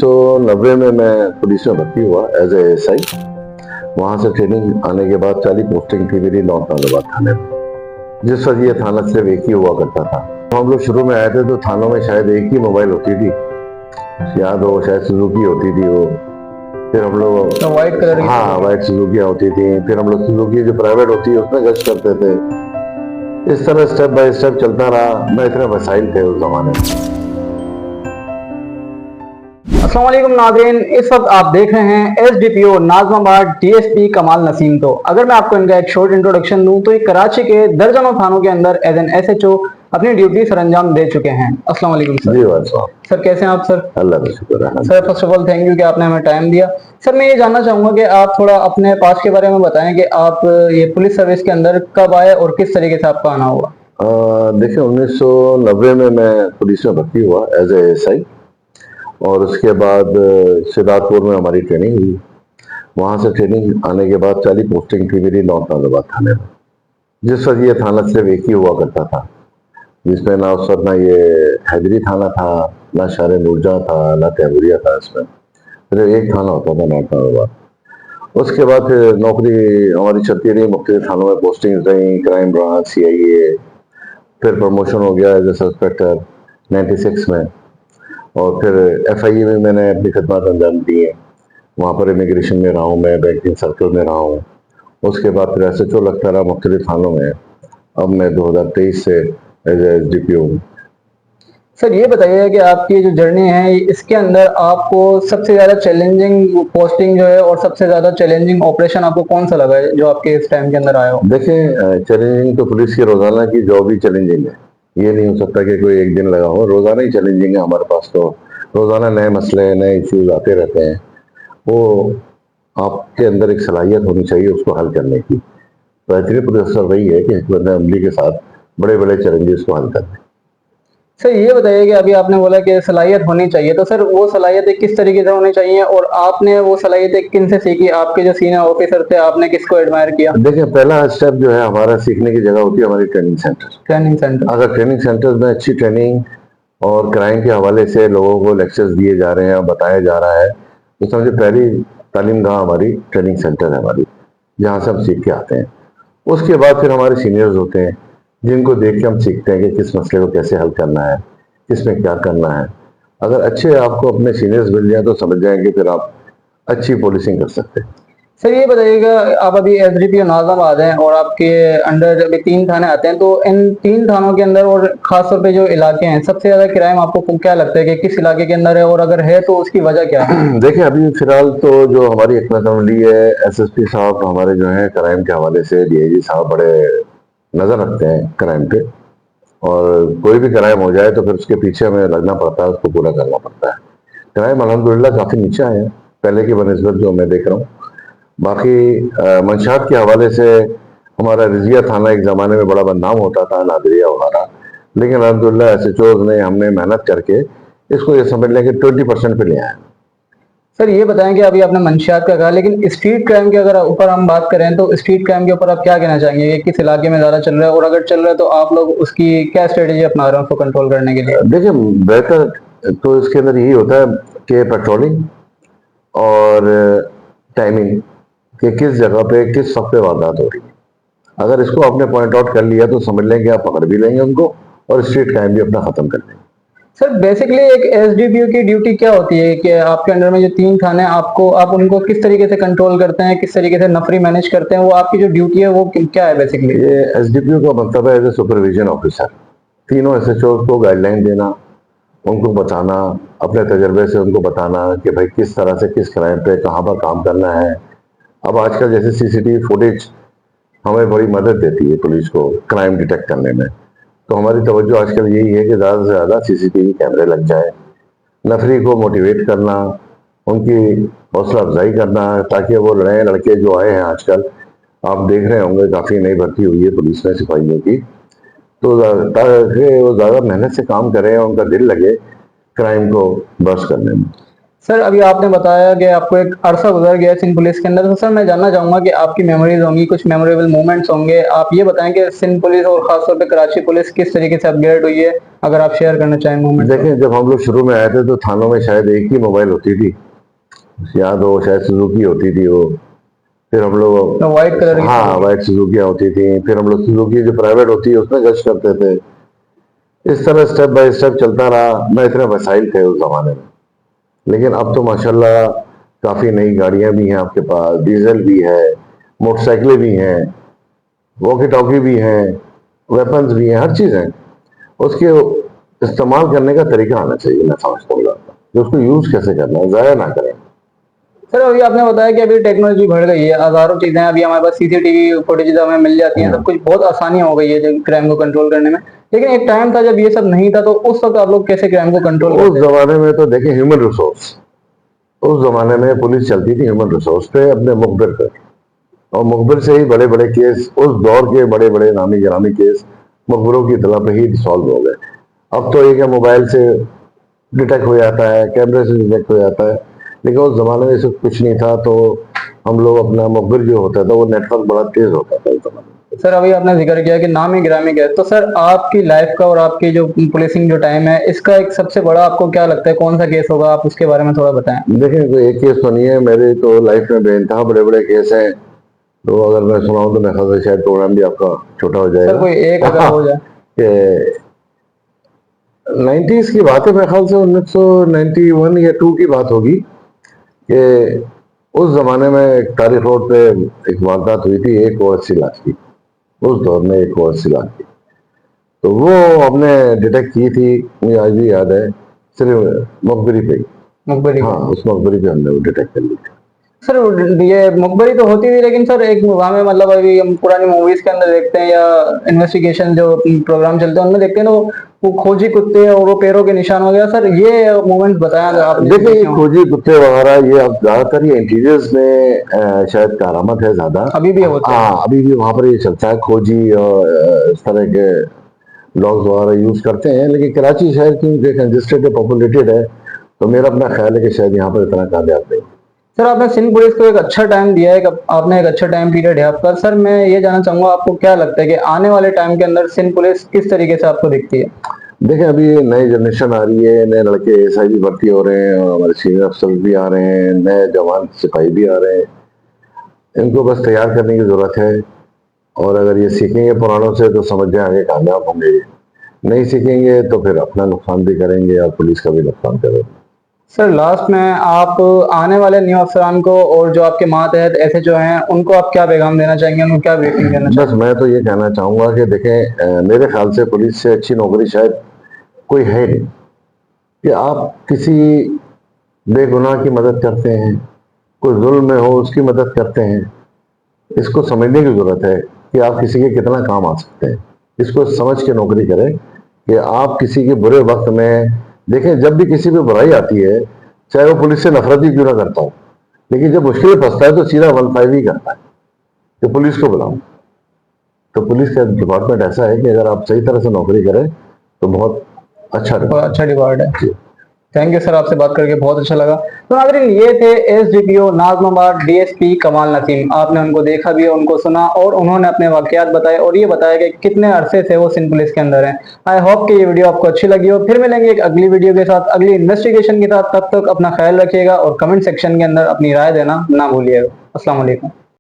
1990 में मैं पुलिस में भर्ती हुआ एज ए एसआई। वहां से ट्रेनिंग आने के बाद 40 पोस्टिंग थी मेरी नॉर्थ औरंगाबाद थाने में। जिस वक्त ये थाना सिर्फ एक ही हुआ करता था। हम लोग शुरू में आए थे तो थानों में शायद एक ही मोबाइल होती थी, याद हो, शायद सुजुकी होती थी वो। फिर हम लोग तो व्हाइट कलर की हाँ व्हाइट सुजुकियाँ होती थी। फिर हम लोग सुजुकी जो प्राइवेट होती है उसमें गश्त करते थे। इस तरह स्टेप बाय स्टेप चलता रहा। न इतने वसाइल थे उस जमाने में। अस्सलाम वालेकुम नाज़रीन, इस वक्त आप देख रहे हैं एसडीपीओ नाज़िमाबाद डीएसपी कमाल नसीम। तो अगर मैं आपको इनका एक शॉर्ट इंट्रोडक्शन दूं तो ये कराची के दर्जनों थानों के अंदर एज एन एसएचओ अपनी ड्यूटी सर अंजाम दे चुके हैं। अस्सलाम वालेकुम सर। जी वाह सर कैसे हैं आप सर? अल्लाह का शुक्र है sir first of all thank you कि आपने हमें टाइम दिया। सर मैं ये जानना चाहूंगा कि आप थोड़ा अपने पास के बारे में बताएं कि आप ये पुलिस सर्विस के अंदर कब आए और किस तरीके से आपका आना हुआ। देखिए 1990 में मैं पुलिस में भर्ती हुआ एज ए एसआई और उसके बाद सिद्धार्थपुर में हमारी ट्रेनिंग हुई। वहां से ट्रेनिंग आने के बाद 40 पोस्टिंग थी मेरी नॉर्थ औरंगाबाद थाने में। जिस वक्त ये थाना सिर्फ एक ही हुआ करता था, जिसमें ना उस वक्त ना ये हैदरी थाना था, ना शारे नूरजहाँ था, ना तैमूरिया था। इसमें सिर्फ एक थाना होता था नॉर्थ औरंगाबाद। उसके बाद फिर नौकरी हमारी चलती रही, मुख्तलिफ थानों में पोस्टिंग रही, क्राइम ब्रांच, सीआईए। फिर प्रमोशन हो गया एज ए सब इंस्पेक्टर 96 में। और फिर एफआईए में मैंने अपनी खदमात अंजाम दी है। वहाँ पर इमिग्रेशन में रहा हूँ, मैं बैंकिंग सर्कल में रहा हूँ। उसके बाद फिर एसएचओ लगता रहा मुख्तलिफ थानों में। अब मैं 2023 से एज एसडीपीओ हूँ। सर ये बताइए कि आपकी जो जर्नी है इसके अंदर आपको सबसे ज्यादा चैलेंजिंग पोस्टिंग जो है और सबसे ज्यादा चैलेंजिंग ऑपरेशन आपको कौन सा लगा है जो आपके इस टाइम के अंदर आया हो? देखिए चैलेंजिंग तो पुलिस की रोजाना की जॉब ही चैलेंजिंग है। ये नहीं हो सकता कि कोई एक दिन लगा हो, रोजाना ही चैलेंजिंग है हमारे पास। तो रोजाना नए मसले, नए इश्यूज आते रहते हैं। वो आपके अंदर एक सलाहियत होनी चाहिए उसको हल करने की। बेहतरीन पुलिस अफसर वही है कि हिकमत अमली के साथ बड़े बड़े चैलेंजेस को हल करने। सर ये बताइए कि अभी आपने बोला कि सलाहियत होनी चाहिए, तो सर वो सलाहियतें किस तरीके से होनी चाहिए और आपने वो सलाहियतें किन से सीखी? आपके जो सीनियर ऑफिसर थे आपने किसको एडमायर किया? देखिए पहला स्टेप जो है हमारा सीखने की जगह होती है हमारी ट्रेनिंग सेंटर। Training centre. अगर ट्रेनिंग सेंटर में अच्छी ट्रेनिंग और क्राइम के हवाले से लोगों को लेक्चर्स दिए जा रहे हैं और बताया जा रहा है, तो समझे पहली तालीम गाह हमारी ट्रेनिंग सेंटर है हमारी, जहाँ से हम सीख के आते हैं। उसके बाद फिर हमारे सीनियर्स होते हैं जिनको देख के हम सीखते हैं कि किस मसले को कैसे हल करना है, किस में क्या करना है। अगर अच्छे आपको अपने सीनियर्स मिल जाए तो समझ जाएंगे फिर आप अच्छी पॉलिसिंग कर सकते हैं। सर ये बताइएगा, आप अभी एसडीपीओ नाज़िमाबाद हैं और आपके अंडर अभी 3 थाने आते हैं, तो इन 3 थानों के अंदर और खास तौर पे जो इलाके हैं सबसे ज्यादा क्राइम आपको क्या लगता है कि किस इलाके के अंदर है और अगर है तो उसकी वजह क्या है? देखिए अभी फिलहाल तो जो हमारी हिकमत अमली है, एसएसपी साहब हमारे जो है क्राइम के हवाले से, डीआईजी साहब बड़े नजर रखते हैं क्राइम पे। और कोई भी क्राइम हो जाए तो फिर उसके पीछे हमें लगना पड़ता है, उसको पूरा करना पड़ता है। क्राइम अल्हम्दुलिल्लाह काफी नीचा है पहले की बनस्बत जो मैं देख रहा हूँ। बाकी मंशात के हवाले से हमारा रिजिया थाना एक जमाने में बड़ा बदनाम होता था, नादरिया वगैरह। लेकिन अल्हम्दुलिल्लाह एसएचओ ने हमने मेहनत करके इसको ये समझ लें कि 20% पे ले आए। सर ये बताएं कि अभी आपने मंशियात का कहा, लेकिन स्ट्रीट क्राइम के अगर ऊपर हम बात करें तो स्ट्रीट क्राइम के ऊपर आप क्या कहना चाहेंगे कि किस इलाके में ज्यादा चल रहा है और अगर चल रहा है तो आप लोग उसकी क्या स्ट्रेटेजी अपना रहे हैं उसको कंट्रोल करने के लिए? देखिए बेहतर तो इसके अंदर यही होता है कि पेट्रोलिंग और टाइमिंग कि किस जगह पे किस वक्त पे वारदात हो रही है। अगर इसको आपने पॉइंट आउट कर लिया तो समझ लें कि आप पकड़ भी लेंगे उनको और स्ट्रीट क्राइम भी अपना खत्म कर लेंगे। सर बेसिकली एक एसडीपीओ की ड्यूटी क्या होती है कि आपके अंडर में जो 3 थाने आप उनको किस तरीके से कंट्रोल करते हैं, किस तरीके से नफरी मैनेज करते हैं, वो आपकी जो ड्यूटी है वो क्या है बेसिकली? ये एसडीपीओ का मतलब है एज ए सुपरविजन ऑफिसर। तीनों एसएचओ को गाइडलाइन देना, उनको बताना, अपने तजर्बे से उनको बताना कि भाई किस तरह से किस क्राइम पे कहाँ पर काम करना है। अब आजकल जैसे सीसीटीवी फुटेज हमें बड़ी मदद देती है पुलिस को क्राइम डिटेक्ट करने में। तो हमारी तवज्जो आजकल यही है कि ज़्यादा से ज़्यादा सीसीटीवी कैमरे लग जाए, नफरी को मोटिवेट करना, उनकी हौसला अफजाई करना, ताकि वो नए लड़के जो आए हैं आजकल, आप देख रहे होंगे काफ़ी नई भर्ती हुई है पुलिस में सिपाहियों की। तो ताकि वो ज़्यादा मेहनत से काम करें, उनका दिल लगे क्राइम को बर्स्ट करने में। सर अभी आपने बताया कि आपको एक अरसा गुजर गया सिंध पुलिस के अंदर, तो सर मैं जानना चाहूंगा कि आपकी मेमोरीज होंगी, कुछ मेमोरेबल मोमेंट्स होंगे, आप ये बताएं कि सिंध पुलिस और खासतौर पे कराची पुलिस किस तरीके से अपग्रेड हुई है, अगर आप शेयर करना चाहें मोमेंट। देखें, जब हम लोग शुरू में आए थे तो थानों में शायद एक ही मोबाइल होती थी, याद हो, शायद सुजुकी होती थी वो। फिर हम लोग, तो व्हाइट कलर की हाँ, Suzuki। वाइट सुजुकियाँ होती थी। फिर हम लोग सुजुकी जो प्राइवेट होती है उसमें गश्त करते थे। इस तरह स्टेप बाय स्टेप चलता रहा। न इतने वसाइल थे उस जमाने में, लेकिन अब तो माशाल्लाह काफी नई गाड़ियां भी हैं आपके पास, डीजल भी है, मोटरसाइकिलें भी हैं, वॉकी टॉकी भी हैं, वेपन्स भी हैं, हर चीज है। उसके इस्तेमाल करने का तरीका आना चाहिए, मैं समझता हूँ कि उसको यूज कैसे करना है, जाया ना करें। सर अभी आपने बताया कि अभी टेक्नोलॉजी बढ़ गई है, हजारों चीजें अभी हमारे पास सीसीटीवी फुटेज हमें मिल जाती हैं, सब कुछ बहुत आसानी हो गई है क्राइम को कंट्रोल करने में। लेकिन एक टाइम था जब ये सब नहीं था, तो उस वक्त आप लोग कैसे क्राइम को कंट्रोल उस करते थे? जमाने में तो देखें, ह्यूमन रिसोर्स, उस जमाने में पुलिस चलती थी ह्यूमन रिसोर्स पे, अपने मुखबिर पे। और मुखबिर से ही बड़े बड़े केस, उस दौर के बड़े बड़े नामी गिरामी केस मुखबिरों की तला पे ही सॉल्व हो गए। अब तो एक है, मोबाइल से डिटेक्ट हो जाता है, कैमरे से डिटेक्ट हो जाता है। लेकिन उस जमाने में सब कुछ नहीं था, तो हम लोग अपना मुखबिर जो होता था वो नेटवर्क बड़ा तेज होता था उस जमाने में। सर अभी आपने जिक्र किया कि नामी गिरामी गए, तो सर आपकी लाइफ का और आपकी जो पुलिसिंग जो टाइम है, इसका एक सबसे बड़ा आपको क्या लगता है कौन सा केस होगा, आप उसके बारे में थोड़ा बताएं। देखिए, कोई एक केस तो नहीं है, मेरे तो लाइफ में बेइंतहा बड़े बड़े केस हैं। तो अगर मैं सुनाऊं तो मेरे ख्याल से शायद प्रोग्राम भी आपका छोटा हो सर जाएगा। कोई एक अगर हो जाए। कि 90s की बात है, मेरे ख्याल से 1991 या 2 की बात होगी, कि उस जमाने में एक तारीख रोड पे एक वारदात हुई थी 1 करोड़ 80 लाख की। उस दौर में 1 करोड़ 80 लाख की, तो वो हमने डिटेक्ट की थी, मुझे आज भी याद है, सिर्फ मकबरी पे ही। मुखबरी हाँ, को। उस मकबरी पे हमने वो डिटेक्ट कर ली थी। सर ये मुखबरी तो होती थी, लेकिन सर एक हमें मतलब अभी हम पुरानी मूवीज के अंदर देखते हैं या इन्वेस्टिगेशन जो प्रोग्राम चलते हैं उनमें देखते हैं, तो वो खोजी कुत्ते और वो पैरों के निशान वगैरह, सर ये मोमेंट बताया अगर आपने देखिए, ये देखे हो। खोजी कुत्ते वगैरह ये अब ज्यादातर ये इंटीरियर्स में शायद करामत है ज्यादा। अभी भी होते हैं। हाँ, अभी भी वहां पर ये चलता है, खोजी और इस तरह के डॉग्स वगैरह यूज करते हैं। लेकिन कराची शहर क्योंकि कंजेस्टेड है, पॉपुलेटेड है, तो मेरा अपना ख्याल है कि शायद यहाँ पर इतना कामयाब नहीं। सर आपने सिंध पुलिस को एक अच्छा टाइम दिया है, आपने एक अच्छा टाइम पीरियड है आपका। सर मैं ये जानना चाहूंगा आपको क्या लगता है कि आने वाले टाइम के अंदर सिंध पुलिस किस तरीके से आपको दिखती है? देखें, अभी नई जनरेशन आ रही है, नए लड़के एसआई भी भर्ती हो रहे हैं, और हमारे सीनियर अफसर भी आ रहे हैं, नए जवान सिपाही भी आ रहे हैं। इनको बस तैयार करने की जरूरत है। और अगर ये सीखेंगे पुरानों से तो समझ जाए आगे कामयाब होंगे। नहीं सीखेंगे तो फिर अपना नुकसान भी करेंगे और पुलिस का भी नुकसान करेंगे। सर लास्ट में आप आने वाले न्यू अफसरान को और जो आपके मातहत एसएचओ हैं उनको आप क्या पैगाम देना चाहेंगे, उनको क्या ब्रीफिंग देना बस मैं तो ये कहना चाहूंगा कि देखें, मेरे ख्याल से पुलिस से अच्छी नौकरी शायद कोई है नहीं, कि आप किसी बेगुनाह की मदद करते हैं, कोई जुल्म में हो उसकी मदद करते हैं। इसको समझने की जरूरत है कि आप किसी के कितना काम आ सकते हैं। इसको समझ के नौकरी करें कि आप किसी के बुरे वक्त में, देखें, जब भी किसी पे बुराई आती है, चाहे वो पुलिस से नफरत ही क्यों ना करता हो, लेकिन जब मुश्किल में फंसता है तो सीधा 15 ही करता है कि पुलिस को बुलाऊं। तो पुलिस का डिपार्टमेंट ऐसा है कि अगर आप सही तरह से नौकरी करें तो बहुत अच्छा चाहिए? रहेगा। अच्छा डिपार्ट है। थैंक यू सर, आपसे बात करके बहुत अच्छा लगा। तो नाज़रीन ये थे एसडीपीओ नाज़माबाद डीएसपी कमाल नसीम। आपने उनको देखा भी, उनको सुना और उन्होंने अपने वाकयात बताए और ये बताया कि कितने अरसे से वो सिंध पुलिस के अंदर हैं। आई होप कि ये वीडियो आपको अच्छी लगी हो। फिर मिलेंगे एक अगली वीडियो के साथ, अगली इन्वेस्टिगेशन के साथ। तब तक अपना ख्याल रखिएगा और कमेंट सेक्शन के अंदर अपनी राय देना ना भूलिएगा। अस्सलाम वालेकुम।